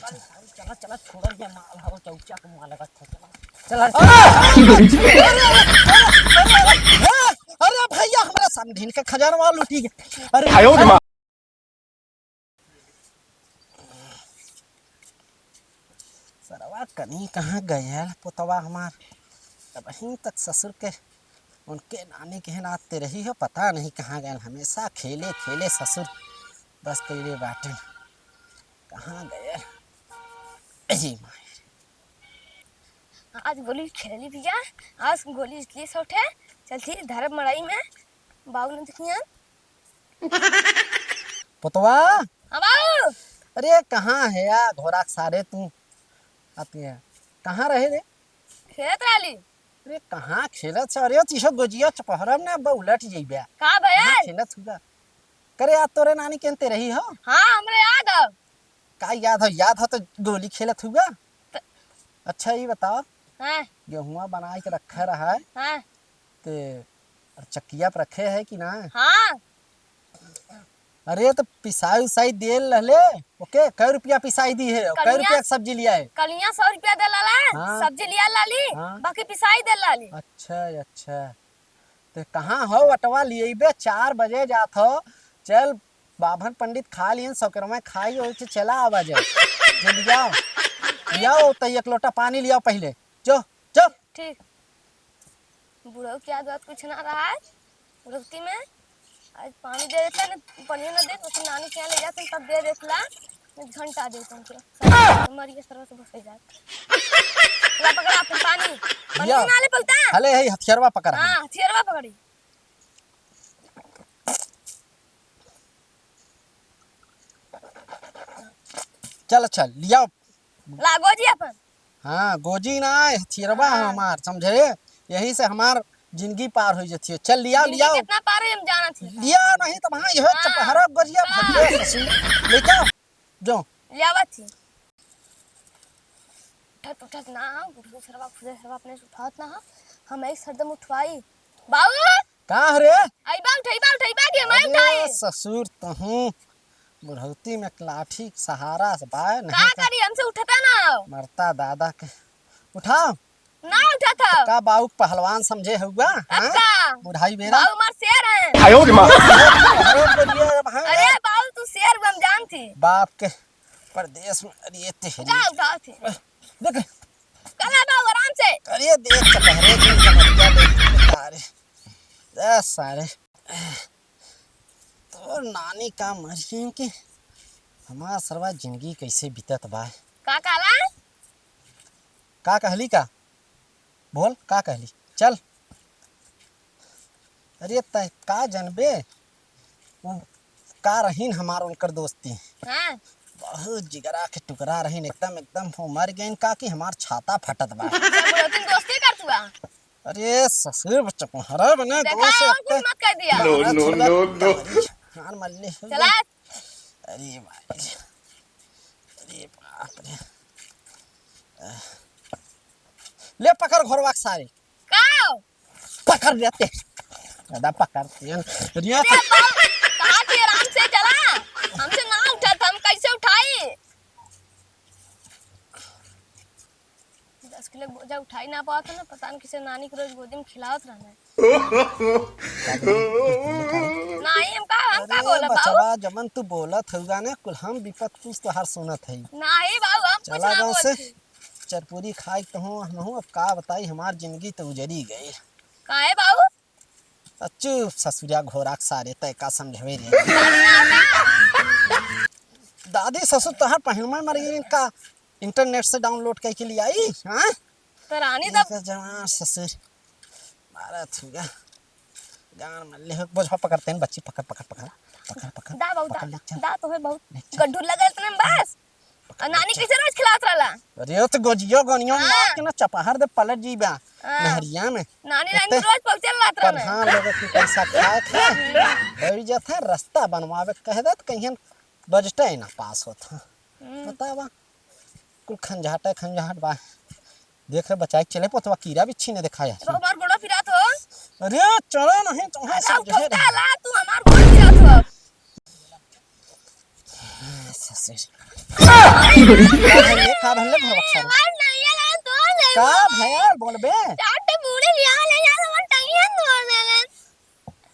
चला चला छोड़ दे माल हो चौचा को माल लगा था चला अरे भैया हमरा समझिन के खजानवा लूटी गए अरे आयो मा सरवा कहीं कहां गया पुतवा हमार अब अहीं तक ससुर के उनके नानी के नाते रही हो पता नहीं कहाँ गए हमेशा खेले खेले ससुर बस कईले बाटे कहाँ गए जी आज गोली खेली भैया आज गोली इसलिए से उठे चलती धर्म मड़ाई में बाबू ने देखिए पुतवा हाँ बाबू अरे कहाँ है यार घोड़ा सारे तू आती है कहाँ रहे रे खेलत रही अरे कहाँ खेलत छ अरे तीसो गोजिया चपहरम ने अब उलट जइबे कहाँ भैया खेलत हुआ करे आज तोरे नानी केनते रही हो हाँ हमरे याद है का याद हो तो गोली खेलत हुआ अच्छा ये बताओ हाँ गेहुआ बना के रखा रहा है हाँ ते और चक्किया पर रखे है कि ना हाँ अरे तो पिसाई उसाई दे लहले ओके कै रुपया पिसाई दी है कै रुपया सब्जी लिया है कलिया 100 रुपया दे लाला हाँ। सब्जी लिया लाली हाँ। बाकी पिसाई दे लाली अच्छा तो कहाँ हो वटवा लिए 4 बजे जात हो चल बाभन पंडित खा लियन सौकरमा खाई हो चला आवाज जो लियाओ तो एक लोटा पानी लियाओ पहले जो जो ठीक बुढ़ऊ की आदत कुछ ना रहा है बुढ़ती में आज पानी दे देता ना पानी ना दे तो नानी के यहाँ ले जाते तब दे देता एक घंटा दे तुमको मरिए सरवा से बस जात ला पकड़ा अपन पानी ना ले पलता हले है हथियारवा पकड़ हां हथियारवा पकड़ी चल लियाओ लागो जी अपन हाँ गोजी ना हथियारवा हमार समझे यही से हमार जिंदगी पार हो जाती है चल लियाओ कितना पार है हम जाना थी लिया नहीं तो वहां यह चपहरा गोजिया भगे ले जाओ जो लियावा थी उठत ना बुढ़ऊ सरवा खुदे सरवा अपने से उठात ना हम एक सरदम उठवाई बाबू का रे आइबा उठाइबा के मैं उठाई ससुर तहू बुढ़ौती में लाठी सहारा से बाय का नहीं करी हमसे उठता ना मरता दादा के उठाओ ना उठा था का बाऊ पहलवान समझे हुआ अच्छा बुढ़ाई मेरा बाबू मार शेर है आयो रे मां अरे बाबू तू शेर हम जान थी बाप के परदेश में अरे तेरी उठा थी देख कला बाबू आराम से अरे देख चपहरे की समझिया देख सारे सारे तो नानी का मरी कि हमार सरवा जिंदगी कैसे बीतत बा का काला का कहली का बोल का कहली चल अरे तय का जनबे वो का रहीन हमार उनकर दोस्ती हां बहुत जिगरा के टुकड़ा रहीन एकदम हो मर गईन का कि हमार छाता फटत बा तुम दोस्ती कर तू अरे ससुर बच्चा को हरा बना देखा और कुछ मत कर दिया नो हार मल्ले चला अरे भाई अरे बाप रे ले पकड़ घरवा सारे का पकड़ लेते दादा पकड़ते हैं रिया कहां थी आराम से चला हमसे ना उठा था हम कैसे उठाई 10 किलो बोझा उठाई ना पाता ना पता नहीं किसे नानी को रोज गोदी में खिलावत रहना नहीं हम का बोलत बचवा जमन तू बोलत होगा ना कुल हम विपत कुछ तो हर सुनत है नहीं बाबू हम कुछ ना बोलत चरपूरी खाई तो हूँ अब का बताई हमार जिंदगी तो उजड़ी गई काहे बाबू अच्छू ससुरिया घोड़ा सारे तय का समझवे रे दादी ससुर तोहर पहलमा मर गई का इंटरनेट से डाउनलोड करके लिए आई हां तो रानी तब जवान ससुर मारा थुगा गान में ले बोझा पकड़ते हैं बच्ची पकड़ दा बाबू दा तो है बहुत गड्ढू लगल तने बस और नानी कैसे रोज खिलात रहला अरे तो गोजियो गनियो मार के ना चपहर दे पलट जीबा नहरिया में नानी रानी रोज पहुंचल लात रहना प्रधान लोग की पैसा खाए था बैठ जाता रास्ता बनवावे कह दे तो कहीं बजटे ना पास होता बतावा कुल खंजाहट बा देख रे बचाई चले पोतवा कीड़ा बिच्छी ने दिखाया तो हमार गोड़ा फिरात हो अरे चलो नहीं तुम्हारे सब जो है ला तू हमार गोड़ा फिरात हो ससुर का भले भवक सर हमार नहीं है तो ले का भैया बोलबे चाटे बूढ़े लिया ले जा हमार नहीं है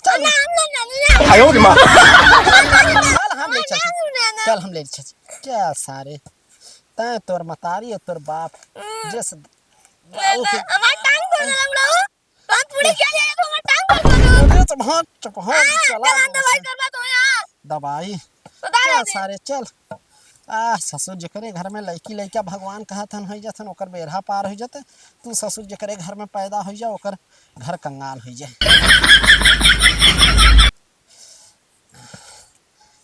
तो ले चल ना आयो रे माँ चल हम ले चल ना चल हम ले चल क्या सारे तै तोर मतारी और तोर बाप जस बाऊ के हमार टांग तोड़ दे बड़ो बात पूरी क्या ले तो हमार टांग तोड़ दो चपहाट चला दवाई करवा तो यार दवाई बता क्या दे सारे चल ससुर जकरे घर में लड़की लड़का भगवान कहतन हो जतन ओकर बेरहा पार हो जते तू ससुर जकरे घर में पैदा हो जा ओकर घर कंगाल हो जाए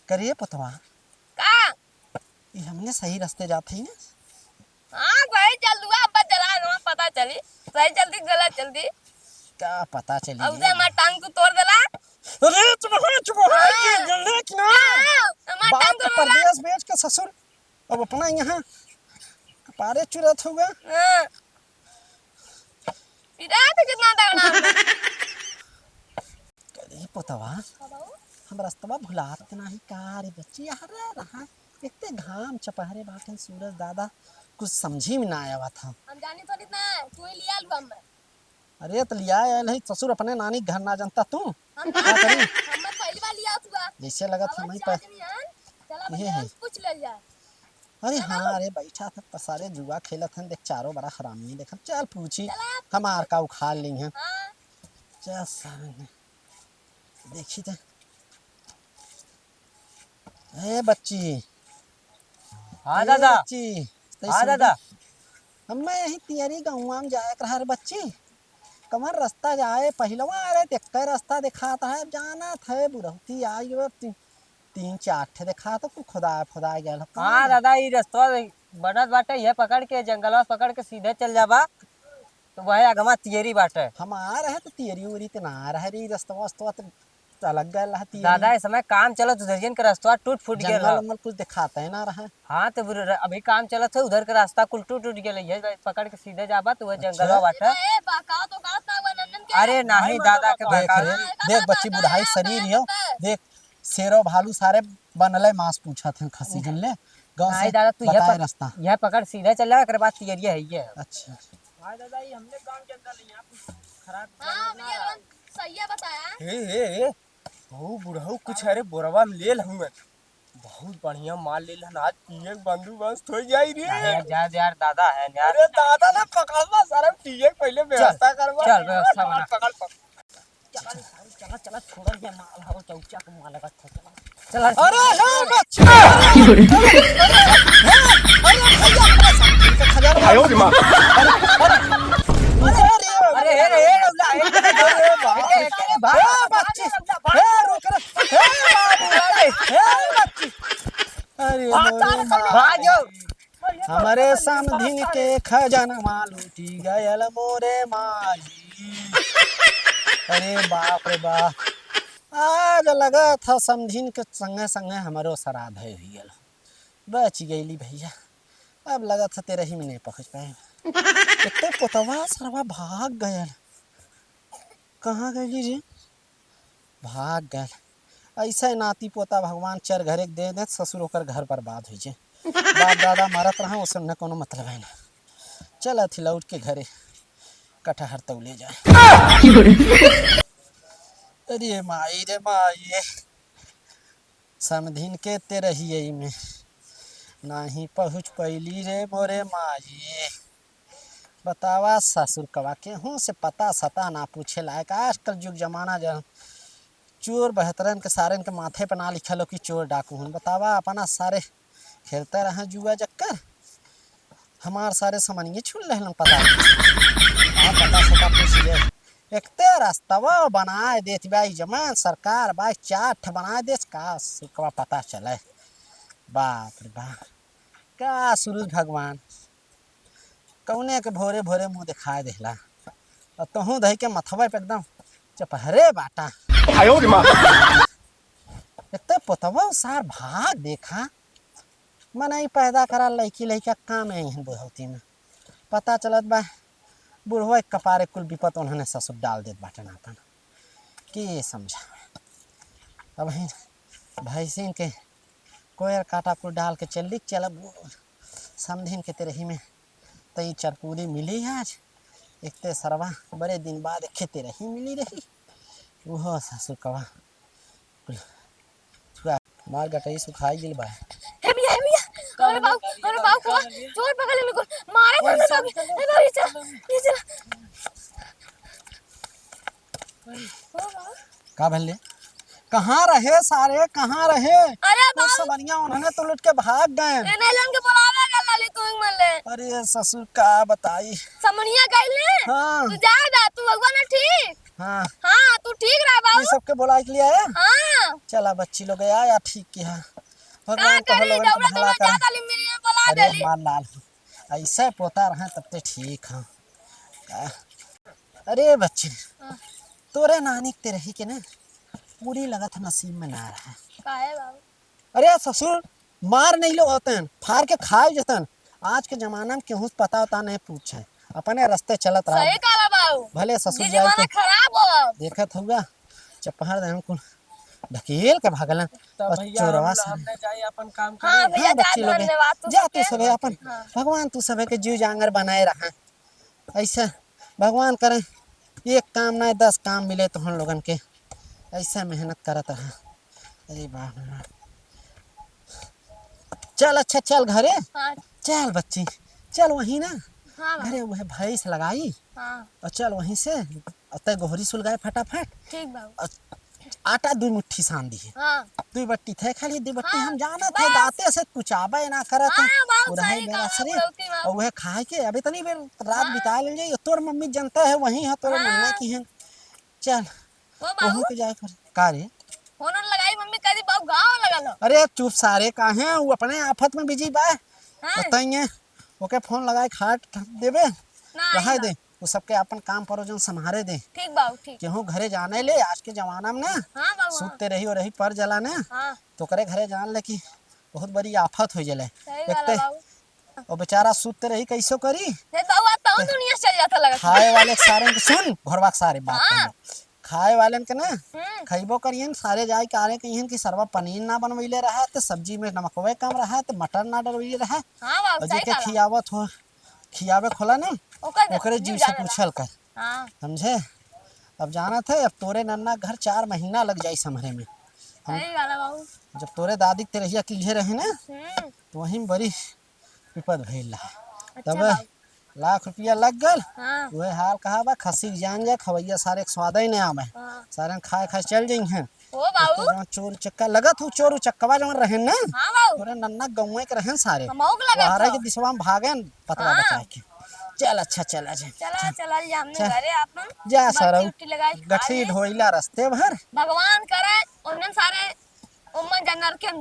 करिए पुतवा का ये हमने सही रास्ते जाते ही ना हां भाई चल दुआ अब चला ना पता चली सही जल्दी गलत जल्दी क्या पता चली अब से हमार टांग तू तोड़ देला अरे चुप हो ये जल्दी कि ना हमार बाप टांग का तोड़ देला परदेश बेच के ससुर अब अपना यहाँ कपारे चुरत होगा हां पिता तो कितना दगना करिए पुतवा हम रास्तवा भुलात नहीं कार बच्ची हरे रहा इतने घाम चपहरे बाटन सूरज दादा कुछ समझी में ना आया था हम जानी थोड़ी ना तू ही लिया लू हम अरे तो लिया है नहीं ससुर अपने नानी घर ना जानता तू हम क्या करी हम पहली बार लिया हुआ जैसे लगा था मैं पर चला ये भैया है। पूछ ले जा अरे हाँ अरे बैठा था तो सारे जुआ खेला था देख चारों बड़ा हरामी देखा चल पूछी हमार का उखाड़ ली है हां चल सामने देखी तो ए बच्ची हाँ ए दादा बच्ची हाँ दादा हमें यही तियरी गाँव में जाए कर हर बच्ची कमर रास्ता जाए पहलवा अरे देख रास्ता दिखाता है जाना था बुढ़ौती आई वो तीन चार ठे देखा तो कुछ खुदा खुदा गया हाँ दादा ये रास्ता बनत बाटे ये पकड़ के जंगलवा से पकड़ के सीधे चल जाबा तो वह अगवा तियरी बाटे हम आ रहे तो तियरी उरी तो ना आ रहे रे रास्ता वास्ता तो अलग गया है तियरी दादा इस समय काम चलत उधर का रास्ता टूट फूट गया जंगल उंगल कुछ दिखाता है ना रहा हाँ तो अभी काम चलत है उधर का रास्ता कुल टूट टूट गया है पकड़ के सीधे जाबा तो वह जंगलवा बाटे ए बाका तो गाता हुआ नंदन के अरे नहीं दादा के देख बहकावे रे देख बच्ची बुढ़ाई शरीर हो देख शेरो भालू सारे बनले मांस पूछा थे खसी जन ले गांव से नहीं दादा तू बताए रास्ता यह पकड़ सीधे चल जा बाद तियरी है ये अच्छा हाँ दादा ये हमने काम के अंदर यहाँ खराब हां भैया सही है बताया ए बहु बुढ़ऊ कुछ अरे बोरवा में ले लहूं बहुत बढ़िया माल ले लन आज पिए बंदोबस्त हो जाई रे यार दादा है यार अरे दादा ने पकड़वा सारा पिए पहले व्यवस्था करवा चल, व्यवस्था बना। पकड़ चला चला छोड़ दे माल हो चौचा को माल लगा था चल अरे हे बच्ची आयो रे माँ अरे हे लौला हे बच्ची हे रुक रे हे बाबू हे बच्ची अरे भागो हमारे समधिन के खजाना लूटी गयल मोरे माई अरे बाप रे बाप आज लगा था समधिन के संगे संगे हमारो श्राद्ध है गल बच गईली भैया अब लगा था तेरे ही में नहीं पहुंच पाए इतने पोतवा सरवा भाग गयल कहाँ गई रे भाग गए ऐसे नाती पोता भगवान चर घरे दे दे ससुर होकर घर बर्बाद हो जाए बाप दादा मारत रहा उसने कोनो मतलब है ना चल अथी लौट के घरे कटहर तो ले जाए अरे माई रे माई समधिन के ते रही में नहीं पहुँच पैली रे मोरे माई बतावा ससुर कवा केहूँ से पता सता ना पूछे लायक आजकल युग जमाना जो चोर बेहतरन के सारे के माथे पर ना लिखल हो कि चोर डाकू हूँ बतावा अपना सारे खेलते रहे जुआ जक्कर हमार सारे समनिए छुल रहे पता पता सता पूछ ले एकते रास्तवा बनाए देत भाई जमान सरकार भाई चाट बनाए देस का सुकवा पता चले बाप रे बाप का सूरज भगवान कौने के भोरे भोरे मुँह दिखाए देला और तहूँ दही के मथवा पे एकदम चपहरे बाटा आयो रे माँ इतने पोतवा सार भाग देखा मन ही पैदा करा लड़की लड़का काम है यहाँ बुढ़ौती में पता चलत बा बुढ़वा कपारे कुल विपत उन्होंने ससुर डाल देत बाटन अपन कि समझा अब भैंसिन के कोयर काटा कुल डाल के चल चलब समझिन के तेरही में तई चरपूरी मिली आज। एक ते सरवा बड़े दिन बाद एक तेरही मिली रही। वो ससुर कवा छुआ मार गटई सुखाई गिल बा। हे भैया अरे बाबू को चोर पकड़ ले को मारे मम्मी बाबू हे बाबू ये चल ओ बाबू का भले कहाँ रहे सारे, कहाँ रहे? अरे तो सबनिया उन्होंने तो लुट के भाग गए। ए नहीं लन के बुलावे गल लाली तू एक मन ले अरे ससुर का बताई। समनिया गइल ले हाँ तू जा दा तू भगवान ना ठीक। हाँ हां तू ठीक रह ये बाबू सबके बुला के लिए आया। हां चला बच्ची लोग आया या ठीक किया का भगवान तो करी लोगन दौड़ा को भला दौड़ा करे। जाता ली मेरी बुला अरे देली मार लाल ऐसे पोता रहे तब ते ठीक हाँ। अरे बच्ची हाँ। तोरे नानी ते रही के ना पूरी लगत नसीब में ना रहा। काहे बाबू अरे ससुर मार नहीं लो होतन फाड़ के खाए जतन। आज के जमाना में केहू पता होता नहीं पूछे अपने रास्ते चलत रहा। सही कहा बाबू भले ससुर जी जाए जमाना तो खराब हो देखत होगा चपहर दे कुल ढकेल के भागलन तो और भैया चोरवा से। हमने जाए अपन काम हां करे। भैया हाँ जा बच्ची लोग धन्यवाद तू जा तू सबके सबे अपन हाँ। भगवान तू सबे के जीव जांगर बनाए रहा। ऐसा भगवान करे एक काम ना 10 काम मिले तो हम लोगन के ऐसा मेहनत करत रहा। अरे बाप रे बाप। चल अच्छा चल घरे हां चल बच्ची चल वहीं ना हां बाबू घरे वह भैंस लगाई हां और चल वहीं से अतः गोहरी सुलगाए फटाफट ठीक बाबू आटा 2 मुट्ठी सान दी है। हां 2 बट्टी थे खाली 2 बट्टी हाँ, हम जाना थे बस। दाते से कुछ आबे ना करत है। हाँ, बाबू उड़ाई सही मेरा कहा शरीर बुढ़ौती बाबू। और वह खाए के अभी तनी बेर रात बिता ले जाइए। तोर मम्मी जनता है वहीं है तोरे हाँ। नन्ना की है। चल ओ वहाँ बाबू के जाए कर का रे। फोन लगाई मम्मी कह दी बाबू गाँव लगा लो अरे चुप सारे काहे वो अपने आफत में बिजी बा हाँ बताइए ओके फोन लगाए खाट देबे ना रहा दे वो सबके अपन काम परोजन संभारे दे। ठीक बाबू ठीक केहू घरे जाने ले आज के जमाना में ना हाँ बाबू हाँ सूते रही और रही पर जला ना हाँ तो करे घरे जान ले कि बहुत बड़ी आफत हो जले। सही एक गल ते बाबू और बेचारा सूते रही कैसो करी ये बाबू अब तो दुनिया से चल जाता लगा खाए वाले के सारे के सुन घरवा के सारे बात हाँ। कहना। खाए वाले के ना हम्म खइबो करियन सारे जाए के आरे कहियन कि सरवा पनीर ना बनवैले रहा तो सब्जी में नमकवे कम रहा तो मटर ना डलवैले रहा हाँ बाबू और सही जेके कहा खियावत हो खियावे खोला ना ओकरे जीव से जाने ला। पूछल कर हाँ समझे। अब जाना थे अब तोरे नन्ना घर 4 महीना लग जाई समरे में। सही गल बाबू जब तोरे दादी के तेरहिया किल्हे रहे ना तो वहीं में बड़ी विपद भइल रहा। अच्छा तब बाबू लाख रुपया लग गल हाँ वह हाल कहा बा खसी के जान जा खवैया सारे के स्वाद ही नहीं आवे हाँ सारे खाए खाए चल जाई हैं। ओ बाबू जवन चोर चक्का लगत हो चोर चक्कवा जवन रहे ना हाँ बाबू तोरे नन्ना गौवे के रहे सारे हमहू के लगा वारे था के दिशवा में भागन पतवा हाँ। बचा के। चल अच्छा चला जा चला चला जा हमने चल। घरे अपन जा बत्ती सरऊ उट्टी लगाई खा गठरी ले। ढोइला रस्ते भर भगवान करे उन्हें सारे उम्मा जन्नत के हम